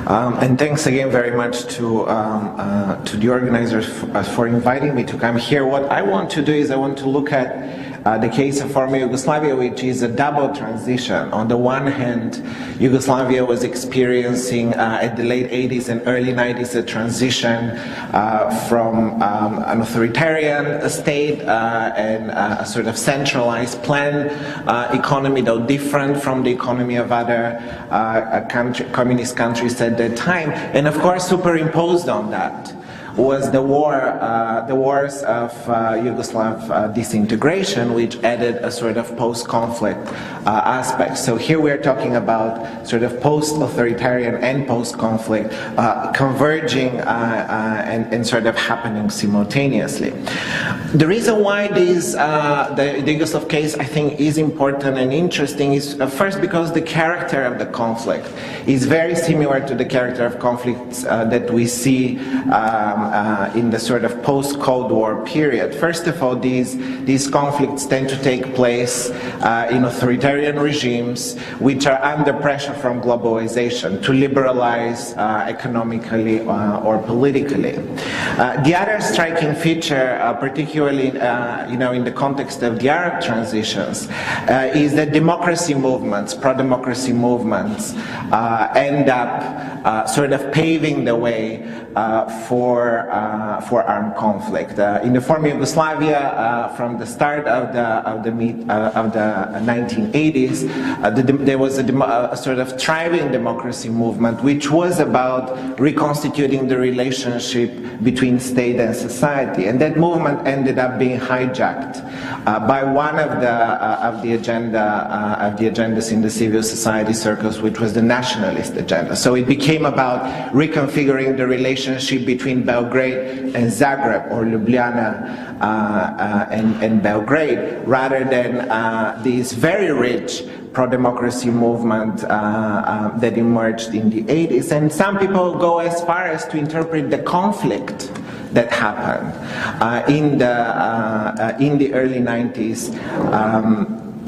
And thanks again very much to the organizers for inviting me to come here. What I want to do is I want to look at the case of former Yugoslavia, which is a double transition. On the one hand, Yugoslavia was experiencing at the late 80s and early 90s a transition from an authoritarian state and a sort of centralized planned economy, though different from the economy of other communist countries at that time. And of course, superimposed on that was the wars of Yugoslav disintegration, which added a sort of post-conflict aspect. So here we're talking about sort of post-authoritarian and post-conflict converging and sort of happening simultaneously. The reason why the Yugoslav case, I think, is important and interesting is first because the character of the conflict is very similar to the character of conflicts that we see in the sort of post-Cold War period. First of all, these conflicts tend to take place in authoritarian regimes which are under pressure from globalization to liberalize economically or politically. The other striking feature, particularly in the context of the Arab transitions, is that democracy movements, pro-democracy movements, end up sort of paving the way for armed conflict. In the former Yugoslavia, from the start of the 1980s, there was a sort of thriving democracy movement, which was about reconstituting the relationship between state and society, and that movement ended up being hijacked by one of the agendas in the civil society circles, which was the nationalist agenda. So it became about reconfiguring the relationship between Belgrade and Zagreb, or Ljubljana and Belgrade, rather than this very rich pro-democracy movement that emerged in the 80s. And some people go as far as to interpret the conflict that happened in the early 90s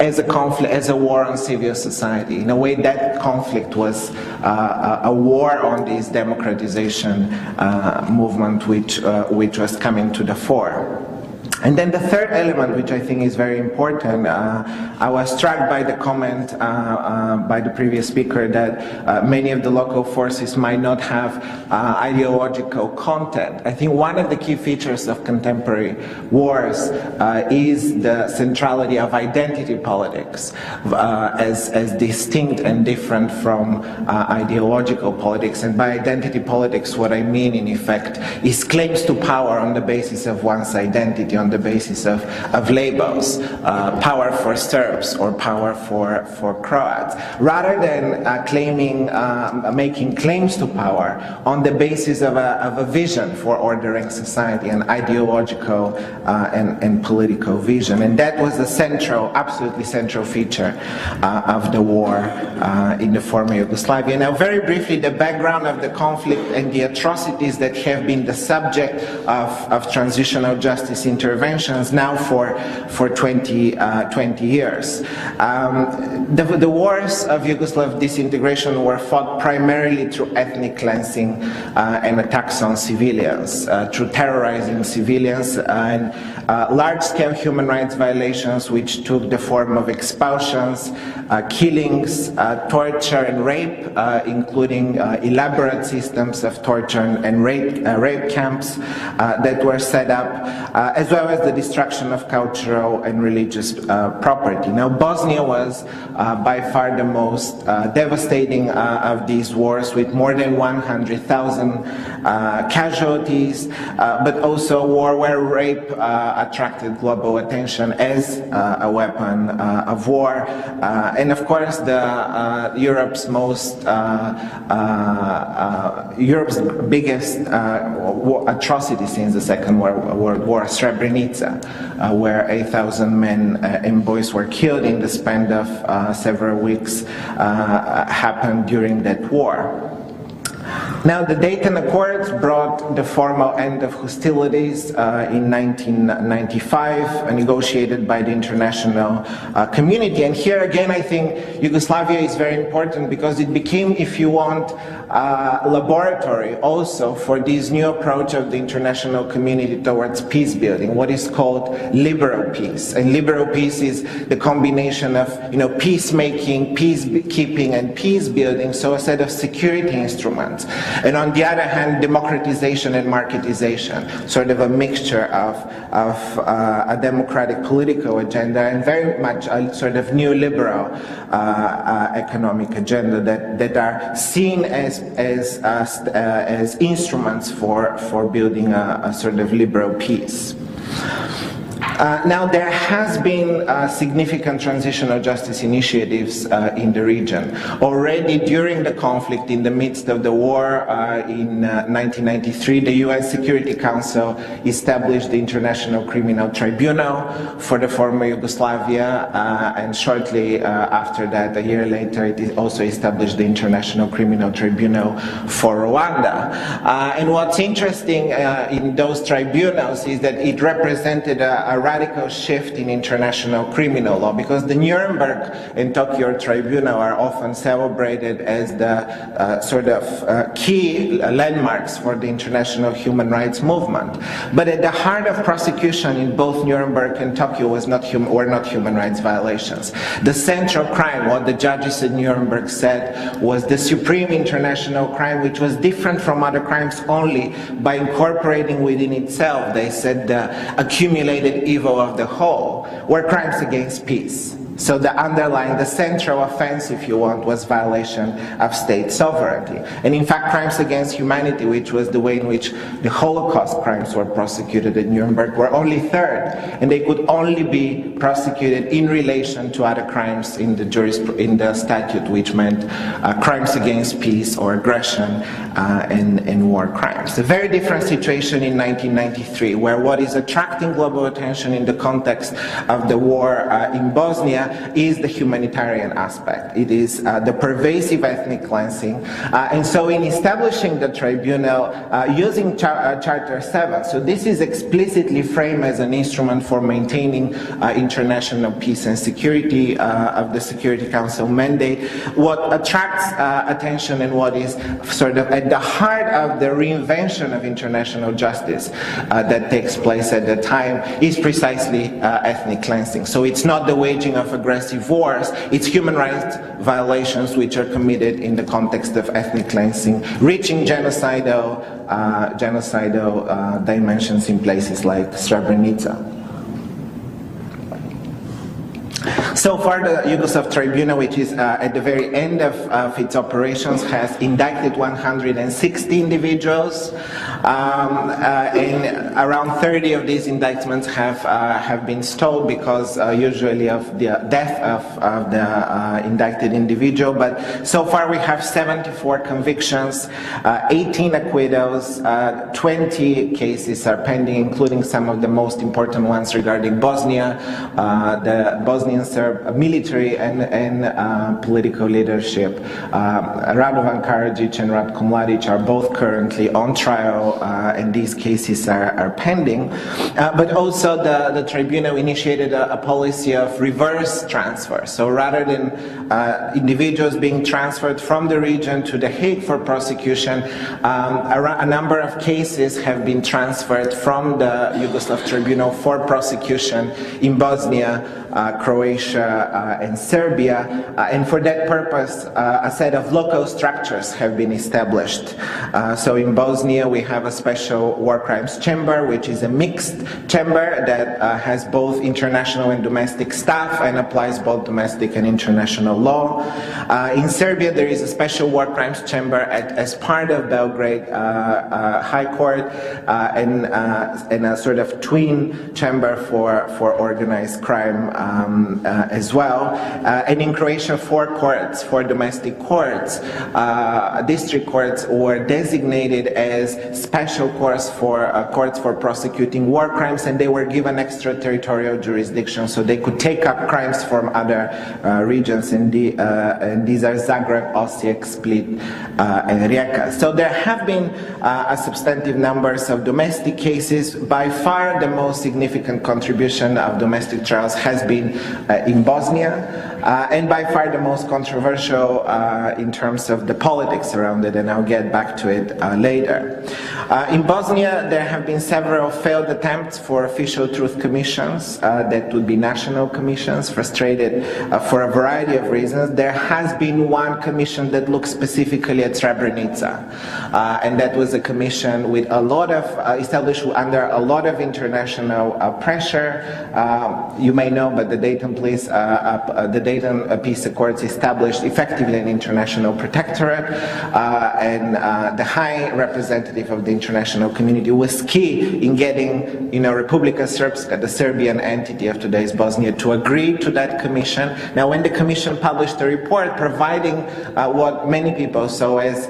as a conflict, as a war on civil society. In a way, that conflict was a war on this democratization movement which was coming to the fore. And then the third element, which I think is very important, I was struck by the comment by the previous speaker that many of the local forces might not have ideological content. I think one of the key features of contemporary wars is the centrality of identity politics as distinct and different from ideological politics. And by identity politics, what I mean in effect is claims to power on the basis of one's identity, on the basis of labels, power for Serbs or power for Croats, rather than making claims to power on the basis of a vision for ordering society, an ideological and political vision. And that was the central, absolutely central feature of the war in the former Yugoslavia. Now, very briefly, the background of the conflict and the atrocities that have been the subject of transitional justice interventions now for 20 years. The wars of Yugoslav disintegration were fought primarily through ethnic cleansing and attacks on civilians, through terrorizing civilians and large-scale human rights violations which took the form of expulsions, killings, torture and rape, including elaborate systems of torture and rape camps that were set up, as well as the destruction of cultural and religious property. Now, Bosnia was by far the most devastating of these wars, with more than 100,000 casualties, but also a war where rape attracted global attention as a weapon of war. And of course, Europe's biggest atrocity since the Second World War, Srebrenica, where 8,000 men and boys were killed in the span of several weeks, happened during that war. Now, the Dayton Accords brought the formal end of hostilities in 1995, negotiated by the international community. And here again, I think Yugoslavia is very important because it became, if you want, a laboratory also for this new approach of the international community towards peace building, what is called liberal peace. And liberal peace is the combination of, peacemaking, peacekeeping, and peace building, so a set of security instruments. And on the other hand, democratization and marketization, sort of a mixture of a democratic political agenda and very much a sort of neoliberal economic agenda that are seen as instruments for building a sort of liberal peace. Now, there has been significant transitional justice initiatives in the region. Already during the conflict, in the midst of the war in 1993, the UN Security Council established the International Criminal Tribunal for the former Yugoslavia, and shortly after that, a year later, it also established the International Criminal Tribunal for Rwanda. And what's interesting in those tribunals is that it represented a radical shift in international criminal law, because the Nuremberg and Tokyo Tribunal are often celebrated as the sort of key landmarks for the international human rights movement. But at the heart of prosecution in both Nuremberg and Tokyo were not human rights violations. The central crime, what the judges at Nuremberg said, was the supreme international crime, which was different from other crimes only by incorporating within itself, they said, the accumulated evil of the whole, were crimes against peace. So the central offense, if you want, was violation of state sovereignty. And in fact, crimes against humanity, which was the way in which the Holocaust crimes were prosecuted at Nuremberg, were only third, and they could only be prosecuted in relation to other crimes in the statute, which meant crimes against peace or aggression and war crimes. A very different situation in 1993, where what is attracting global attention in the context of the war in Bosnia is the humanitarian aspect. It is the pervasive ethnic cleansing. And so in establishing the tribunal using Charter 7, so this is explicitly framed as an instrument for maintaining international peace and security of the Security Council mandate. What attracts attention and what is sort of at the heart of the reinvention of international justice that takes place at the time is precisely ethnic cleansing. So it's not the waging of aggressive wars, it's human rights violations which are committed in the context of ethnic cleansing, reaching genocidal dimensions in places like Srebrenica. So far, the Yugoslav Tribunal, which is at the very end of its operations, has indicted 160 individuals, and around 30 of these indictments have been stalled because usually of the death of the indicted individual. But so far, we have 74 convictions, 18 acquittals, 20 cases are pending, including some of the most important ones regarding Bosnia, the Bosnian Serb military and political leadership. Radovan Karadzic and Ratko Mladic are both currently on trial, and these cases are pending. But also the tribunal initiated a policy of reverse transfer. So rather than individuals being transferred from the region to The Hague for prosecution, a number of cases have been transferred from the Yugoslav Tribunal for prosecution in Bosnia, Croatia, and Serbia, and for that purpose a set of local structures have been established. So in Bosnia we have a special war crimes chamber, which is a mixed chamber that has both international and domestic staff and applies both domestic and international law. In Serbia there is a special war crimes chamber as part of Belgrade High Court, and a sort of twin chamber for organized crime as well. And in Croatia, 4 domestic courts, district courts, were designated as special courts for prosecuting war crimes, and they were given extraterritorial jurisdiction, so they could take up crimes from other regions, and these are Zagreb, Osijek, Split, and Rijeka. So there have been a substantive numbers of domestic cases. By far the most significant contribution of domestic trials has been in Bosnia, and by far the most controversial in terms of the politics around it, and I'll get back to it later. In Bosnia, there have been several failed attempts for official truth commissions that would be national commissions, frustrated for a variety of reasons. There has been one commission that looks specifically at Srebrenica, and that was a commission with a lot of established under a lot of international pressure. You may know, but the Dayton Peace Accords established effectively an international protectorate, and the High Representative of the international community was key in getting, Republika Srpska, the Serbian entity of today's Bosnia, to agree to that commission. Now, when the commission published a report providing what many people saw as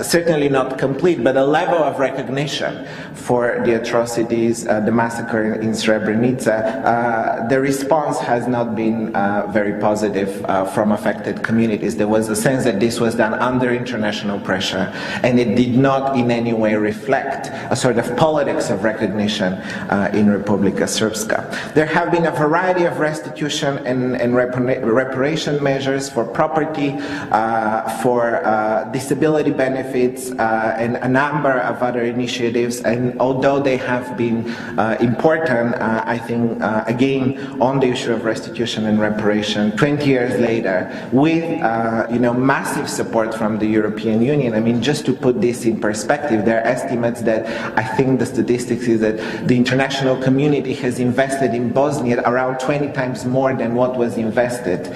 certainly not complete, but a level of recognition for the atrocities, the massacre in Srebrenica, the response has not been very positive from affected communities. There was a sense that this was done under international pressure, and it did not in any way reflect a sort of politics of recognition in Republika Srpska. There have been a variety of restitution and reparation measures for property, for disability benefits, and a number of other initiatives, and although they have been important, I think again on the issue of restitution and reparation 20 years later, with massive support from the European Union. I mean, just to put this in perspective, there are estimates that, I think the statistics is that the international community has invested in Bosnia around 20 times more than what was invested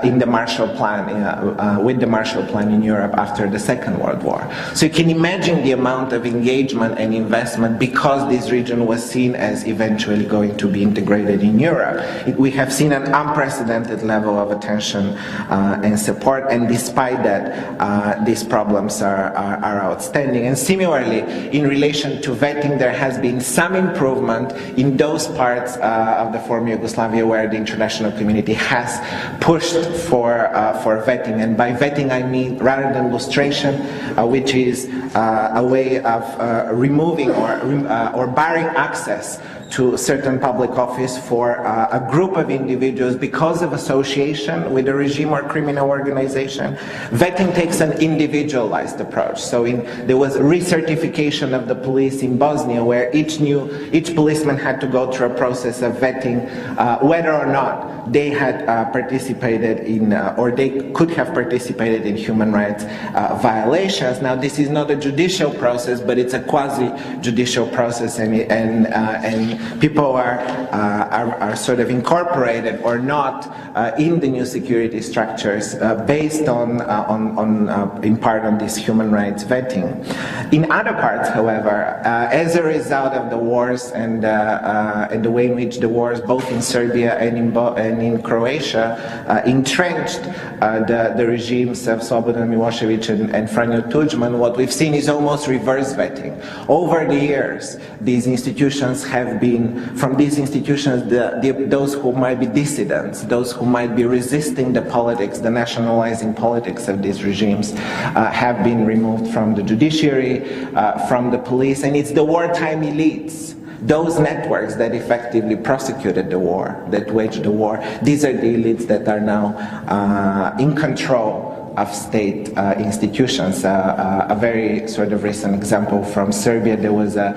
in the Marshall Plan, with the Marshall Plan in Europe after the Second World War. So you can imagine the amount of engagement and investment because this region was seen as eventually going to be integrated in Europe. We have seen an unprecedented level of attention and support, and despite that, these problems are outstanding. And similarly, in relation to vetting, there has been some improvement in those parts of the former Yugoslavia where the international community has pushed for vetting. And by vetting, I mean rather than lustration, which is a way of removing or barring access to certain public office for a group of individuals because of association with a regime or criminal organization. Vetting takes an individualized approach. So there was recertification of the police in Bosnia, where each policeman had to go through a process of vetting whether or not they had participated in, or they could have participated in human rights violations. Now, this is not a judicial process, but it's a quasi-judicial process, and people are sort of incorporated or not in the new security structures based on in part on this human rights vetting. In other parts, however, as a result of the wars and the way in which the wars, both in Serbia and in Croatia, entrenched the regimes of Slobodan Milošević and Franjo Tuđman, what we've seen is almost reverse vetting. Over the years, these institutions have been, from these institutions, those who might be dissidents, those who might be resisting the politics, the nationalizing politics of these regimes, have been removed from the judiciary, from the police, and it's the wartime elites, those networks that effectively prosecuted the war, that waged the war. These are the elites that are now in control of state institutions. A very sort of recent example from Serbia, there was the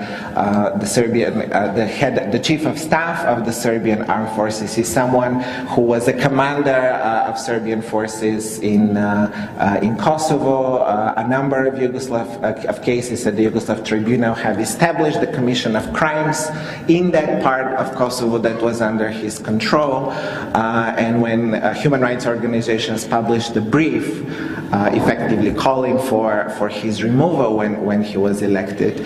chief of staff of the Serbian armed forces is someone who was a commander of Serbian forces in Kosovo. A number of of cases at the Yugoslav Tribunal have established the commission of crimes in that part of Kosovo that was under his control. And when human rights organizations published the brief effectively calling for his removal when he was elected.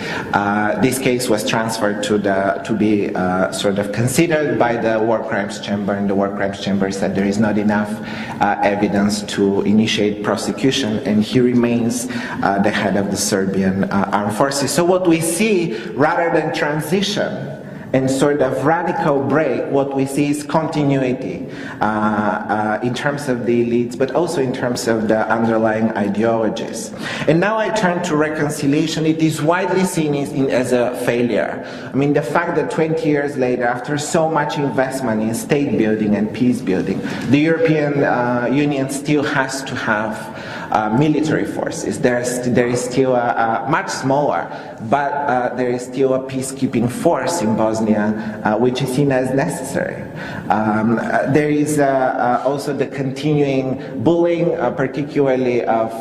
This case was transferred to be sort of considered by the War Crimes Chamber, and the War Crimes Chamber said there is not enough evidence to initiate prosecution, and he remains the head of the Serbian armed forces. So what we see, rather than transition and sort of radical break, what we see is continuity in terms of the elites, but also in terms of the underlying ideologies. And now I turn to reconciliation. It is widely seen as a failure. I mean, the fact that 20 years later, after so much investment in state building and peace building, the European Union still has to have military forces. There is still a much smaller, but there is still a peacekeeping force in Bosnia, which is seen as necessary. There is also the continuing bullying, particularly of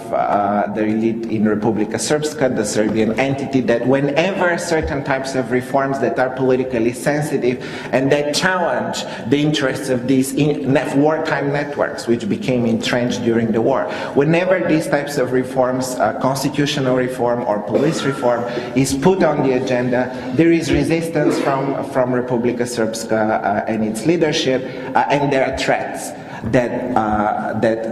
the elite in Republika Srpska, the Serbian entity, that whenever certain types of reforms that are politically sensitive and that challenge the interests of these wartime networks, which became entrenched during the war, whenever these types of reforms, constitutional reform or police reform, is put on the agenda, there is resistance from Republika Srpska and its leadership, and there are threats that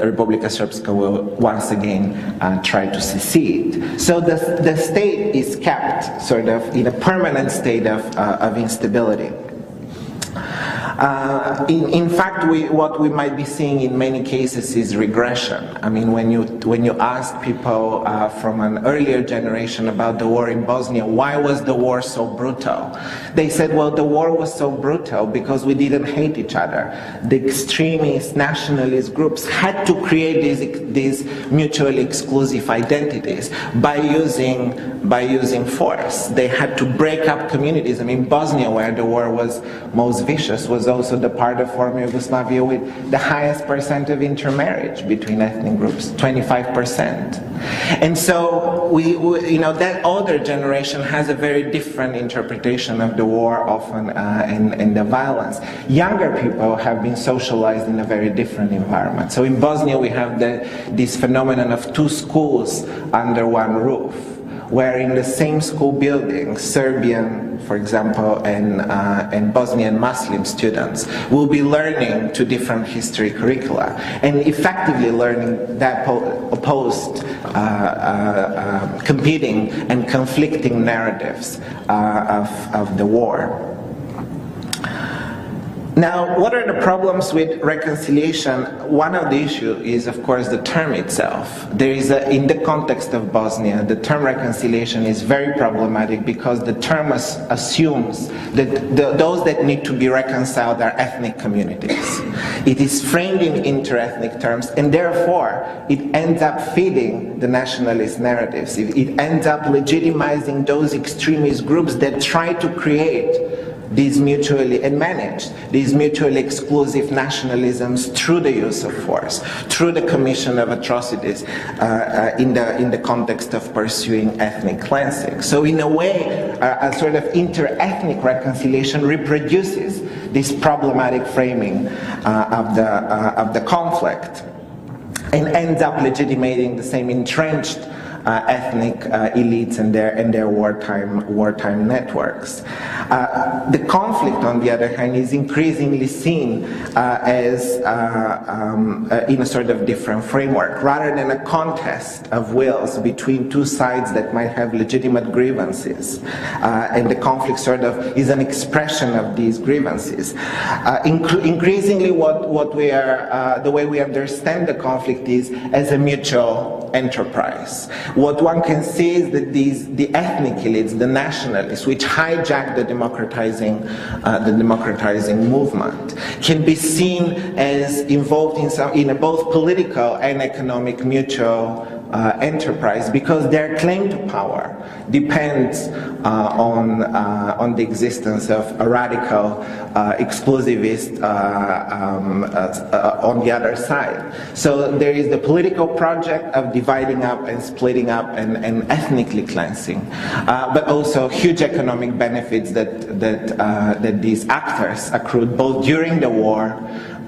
Republika Srpska will once again try to secede. So the state is kept sort of in a permanent state of instability. In fact, what we might be seeing in many cases is regression. I mean, when you ask people from an earlier generation about the war in Bosnia, why was the war so brutal? They said, well, the war was so brutal because we didn't hate each other. The extremist nationalist groups had to create these mutually exclusive identities by using force. They had to break up communities. I mean, Bosnia, where the war was most vicious, was also the part of former Yugoslavia with the highest percent of intermarriage between ethnic groups, 25%. And so that older generation has a very different interpretation of the war often and the violence. Younger people have been socialized in a very different environment. So in Bosnia we have this phenomenon of two schools under one roof, where in the same school building, Serbian, for example, and Bosnian Muslim students will be learning two different history curricula and effectively learning that opposed, competing and conflicting narratives of the war. Now, what are the problems with reconciliation? One of the issues is, of course, the term itself. There is in the context of Bosnia, the term reconciliation is very problematic because the term assumes that those that need to be reconciled are ethnic communities. It is framed in inter-ethnic terms, and therefore it ends up feeding the nationalist narratives. It ends up legitimizing those extremist groups that try to create these mutually and managed these mutually exclusive nationalisms through the use of force, through the commission of atrocities in the context of pursuing ethnic cleansing. So in a way, a sort of inter-ethnic reconciliation reproduces this problematic framing of the conflict and ends up legitimating the same entrenched ethnic elites and their wartime networks. The conflict, on the other hand, is increasingly seen as in a sort of different framework, rather than a contest of wills between two sides that might have legitimate grievances. And the conflict sort of is an expression of these grievances. Increasingly, the way we understand the conflict is as a mutual enterprise. What one can see is that the ethnic elites, the nationalists, which hijack the democratizing movement, can be seen as involved in a both political and economic mutual enterprise, because their claim to power depends on the existence of a radical exclusivist on the other side. So there is the political project of dividing up and splitting up and ethnically cleansing, but also huge economic benefits that these actors accrued both during the war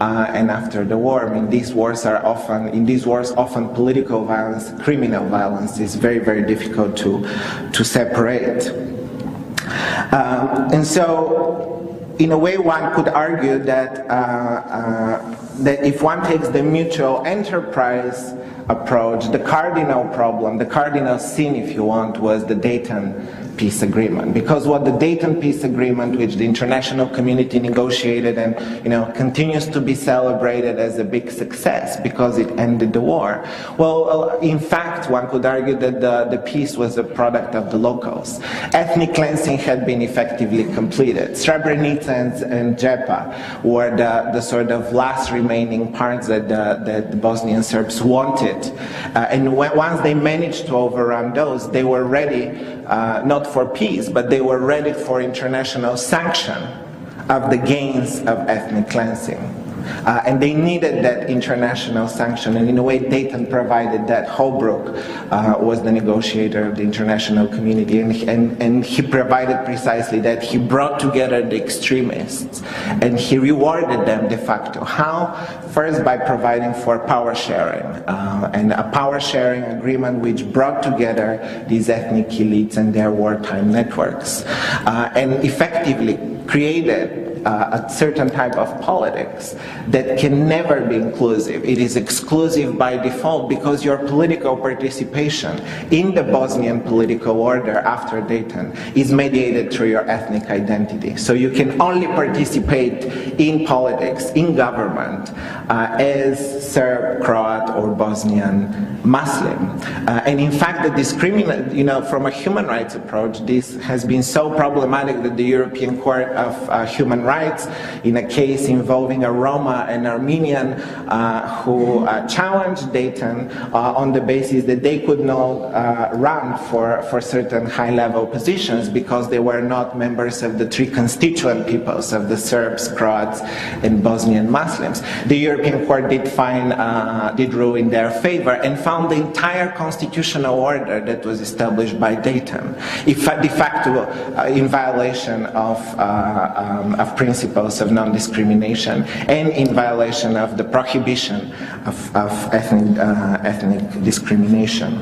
and after the war. I mean, in these wars often political violence, criminal violence is very, very difficult to separate. And so, in a way, one could argue that that if one takes the mutual enterprise approach, the cardinal problem, the cardinal sin, if you want, was the Dayton Peace Agreement. Because what the Dayton Peace Agreement, which the international community negotiated and continues to be celebrated as a big success because it ended the war. Well, in fact, one could argue that the peace was a product of the locals. Ethnic cleansing had been effectively completed. Srebrenica and Jepa were the sort of last remaining parts that the Bosnian Serbs wanted. And once they managed to overrun those, they were ready not for peace, but they were ready for international sanction of the gains of ethnic cleansing. And they needed that international sanction, and in a way Dayton provided that. Holbrooke was the negotiator of the international community, and he provided precisely that. He brought together the extremists, and he rewarded them de facto. How? First, by providing for power sharing, and a power sharing agreement which brought together these ethnic elites and their wartime networks, and effectively created a certain type of politics that can never be inclusive. It is exclusive by default because your political participation in the Bosnian political order after Dayton is mediated through your ethnic identity. So you can only participate in politics, in government, as Serb, Croat, or Bosnian Muslim. And in fact, the discrimination, from a human rights approach, this has been so problematic that the European Court of Human Rights, in a case involving a Roma and Armenian who challenged Dayton on the basis that they could not run for certain high-level positions because they were not members of the three constituent peoples of the Serbs, Croats, and Bosnian Muslims. The European Court did rule in their favor and found the entire constitutional order that was established by Dayton, de facto in violation of principles of non-discrimination and in violation of the prohibition of ethnic discrimination.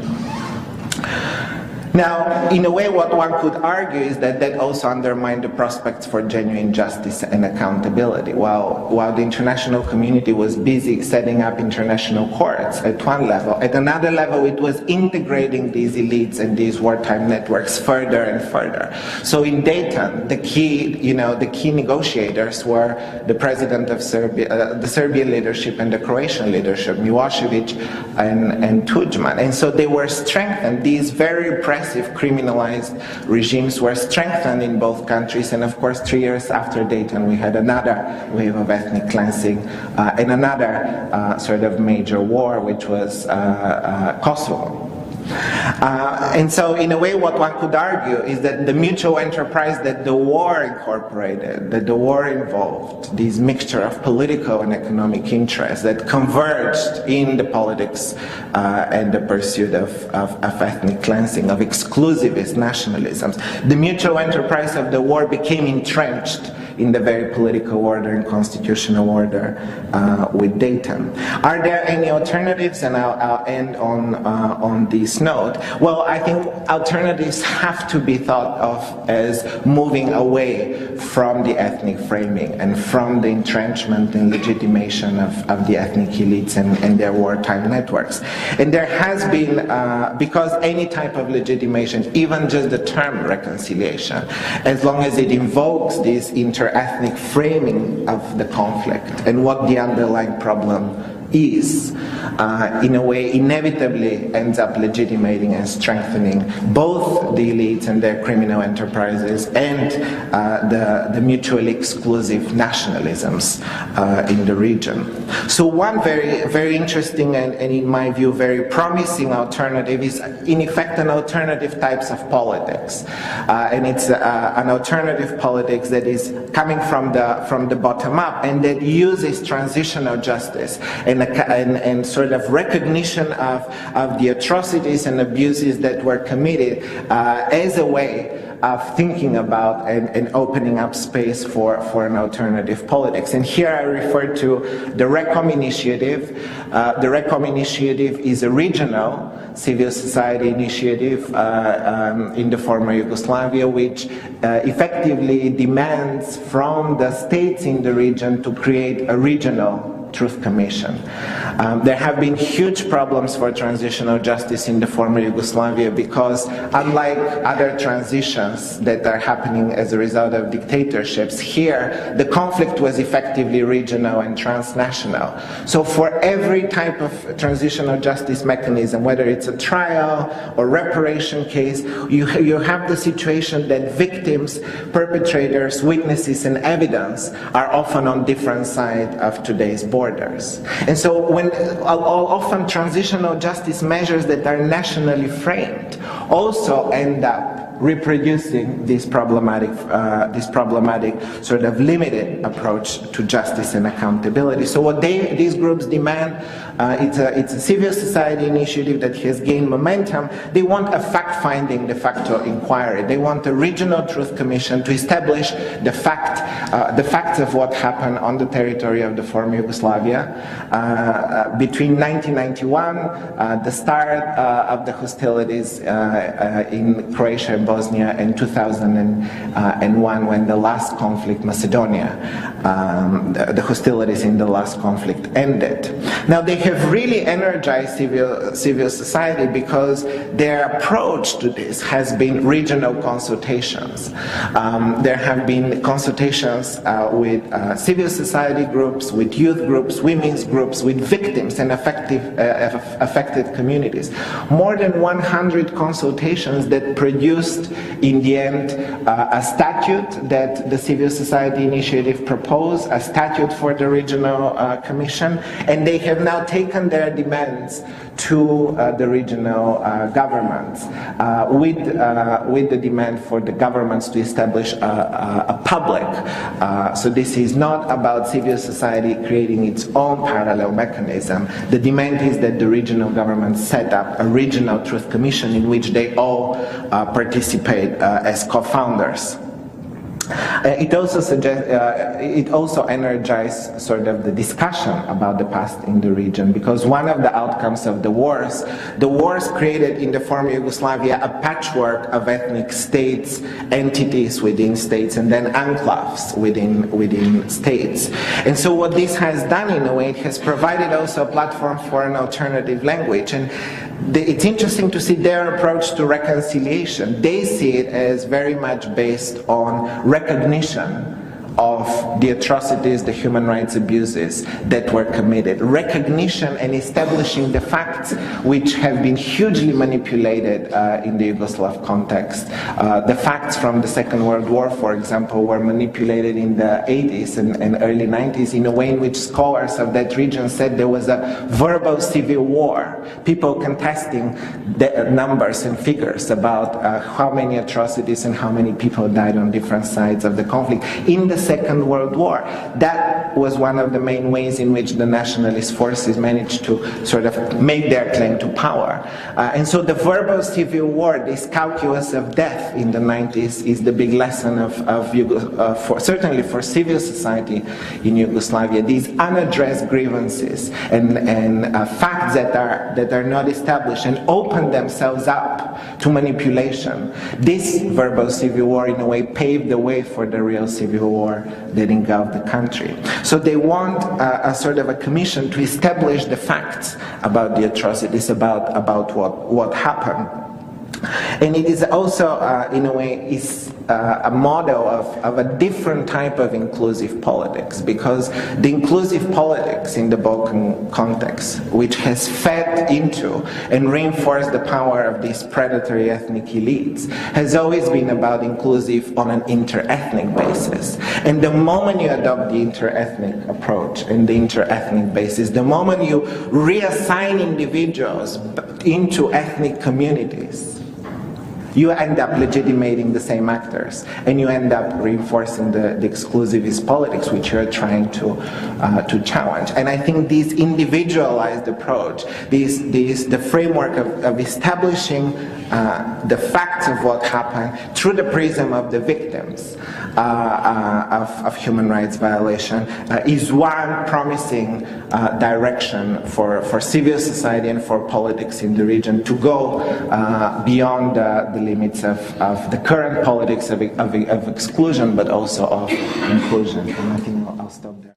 Now, in a way, what one could argue is that also undermined the prospects for genuine justice and accountability. While the international community was busy setting up international courts at one level, at another level it was integrating these elites and these wartime networks further and further. So in Dayton, the key negotiators were the president of Serbia, the Serbian leadership and the Croatian leadership, Milosevic and Tudjman. And so they were strengthened. These very repressive, criminalized regimes were strengthened in both countries, and of course 3 years after Dayton we had another wave of ethnic cleansing and another sort of major war, which was Kosovo. And so in a way what one could argue is that the mutual enterprise that the war incorporated, that the war involved, this mixture of political and economic interests that converged in the politics and the pursuit of ethnic cleansing, of exclusivist nationalisms, the mutual enterprise of the war became entrenched in the very political order and constitutional order with Dayton. Are there any alternatives? And I'll end on this note. Well, I think alternatives have to be thought of as moving away from the ethnic framing and from the entrenchment and legitimation of the ethnic elites and their wartime networks. And there has been, because any type of legitimation, even just the term reconciliation, as long as it invokes this inter-ethnic framing of the conflict and what the underlying problem is, in a way, inevitably ends up legitimating and strengthening both the elites and their criminal enterprises and the mutually exclusive nationalisms in the region. So one very, very interesting and in my view very promising alternative is in effect an alternative types of politics, and it's an alternative politics that is coming from the bottom up and that uses transitional justice and sort of recognition of the atrocities and abuses that were committed as a way of thinking about and opening up space for an alternative politics. And here I refer to the RECOM initiative. The RECOM initiative is a regional civil society initiative in the former Yugoslavia, which effectively demands from the states in the region to create a regional Truth Commission. There have been huge problems for transitional justice in the former Yugoslavia because, unlike other transitions that are happening as a result of dictatorships, here the conflict was effectively regional and transnational. So for every type of transitional justice mechanism, whether it's a trial or reparation case, you have the situation that victims, perpetrators, witnesses, and evidence are often on different sides of today's borders. And so when often transitional justice measures that are nationally framed also end up reproducing this problematic sort of limited approach to justice and accountability. So what these groups demand, it's a civil society initiative that has gained momentum. They want a fact-finding de facto inquiry. They want a regional truth commission to establish the facts of what happened on the territory of the former Yugoslavia between 1991, the start of the hostilities in Croatia and Bosnia, and 2001, when the last conflict, Macedonia, the hostilities in the last conflict ended. Now they have really energized civil society because their approach to this has been regional consultations. There have been consultations with civil society groups, with youth groups, women's groups, with victims and affected communities. More than 100 consultations that produced in the end a statute that the civil society initiative proposed, a statute for the regional commission, and they have now taken their demands to the regional governments with the demand for the governments to establish a public. So this is not about civil society creating its own parallel mechanism. The demand is that the regional governments set up a regional truth commission in which they all participate as co-founders. It also energized sort of the discussion about the past in the region, because one of the outcomes of the wars created in the former Yugoslavia a patchwork of ethnic states, entities within states, and then enclaves within states. And so what this has done in a way, it has provided also a platform for an alternative language. And it's interesting to see their approach to reconciliation. They see it as very much based on recognition of the atrocities, the human rights abuses that were committed. Recognition and establishing the facts which have been hugely manipulated in the Yugoslav context. The facts from the Second World War, for example, were manipulated in the 80s and early 90s in a way in which scholars of that region said there was a verbal civil war. People contesting the numbers and figures about how many atrocities and how many people died on different sides of the conflict. In the Second World War, that was one of the main ways in which the nationalist forces managed to sort of make their claim to power. And so the verbal civil war, this calculus of death in the 90s, is the big lesson certainly for civil society in Yugoslavia. These unaddressed grievances and facts that are not established and open themselves up to manipulation. This verbal civil war, in a way, paved the way for the real civil war that engulfed the country. So they want a sort of a commission to establish the facts about the atrocities, about what happened. And it is also, in a way, is a model of a different type of inclusive politics, because the inclusive politics in the Balkan context, which has fed into and reinforced the power of these predatory ethnic elites, has always been about inclusive on an inter-ethnic basis. And the moment you adopt the inter-ethnic approach and the inter-ethnic basis, the moment you reassign individuals into ethnic communities, you end up legitimating the same actors, and you end up reinforcing the exclusivist politics which you're trying to challenge. And I think this individualized approach, the framework of establishing the facts of what happened through the prism of the victims of human rights violation is one promising direction for civil society and for politics in the region to go beyond the limits of the current politics of exclusion, but also of inclusion. And I think I'll stop there.